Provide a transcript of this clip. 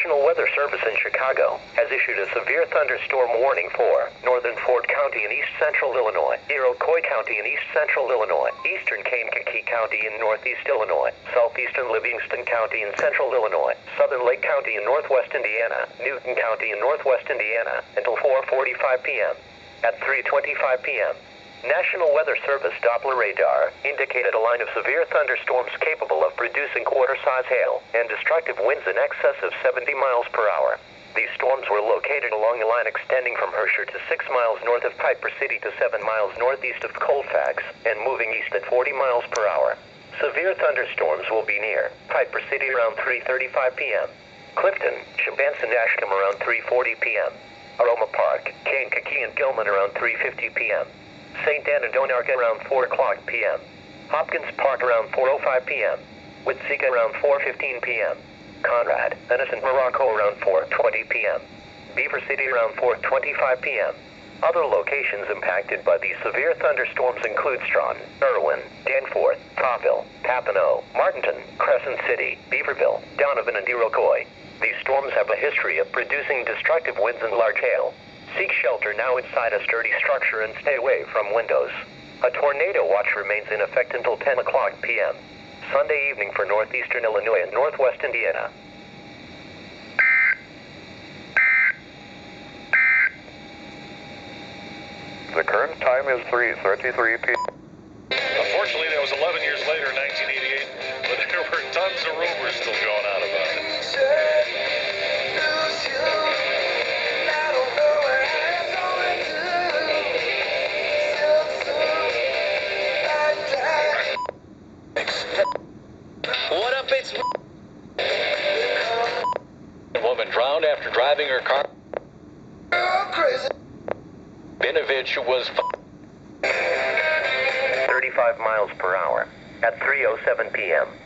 National Weather Service in Chicago has issued a severe thunderstorm warning for northern Ford County in east central Illinois, Iroquois County in east central Illinois, eastern Kankakee County in northeast Illinois, southeastern Livingston County in central Illinois, southern Lake County in northwest Indiana, Newton County in northwest Indiana, until 4:45 p.m. At 3:25 p.m., National Weather Service Doppler radar indicated a line of severe thunderstorms capable of producing quarter-size hail and destructive winds in excess of 70 miles per hour. These storms were located along a line extending from Herscher to 6 miles north of Piper City to 7 miles northeast of Colfax and moving east at 40 miles per hour. Severe thunderstorms will be near Piper City around 3:35 p.m., Clifton, Shabanson, Ashcombe around 3:40 p.m., Aroma Park, Kankakee and Gilman around 3:50 p.m., St. Anna Donarga around 4 o'clock p.m., Hopkins Park around 4:05 p.m., Watseka around 4:15 p.m., Conrad, Innocent, Morocco around 4:20 p.m., Beaver City around 4:25 p.m. Other locations impacted by these severe thunderstorms include Strawn, Irwin, Danforth, Toppville, Papineau, Martinton, Crescent City, Beaverville, Donovan, and Iroquois. These storms have a history of producing destructive winds and large hail. Seek shelter now inside a sturdy structure and stay away from windows. A tornado watch remains in effect until 10 o'clock p.m. Sunday evening for northeastern Illinois and northwest Indiana. The current time is 3:33 p.m. Unfortunately, that was 11 years later in 1988, but there were tons of rumors still going out about it. What up, it's... A woman drowned after driving her car. Benovich was 35 miles per hour at 3:07 p.m.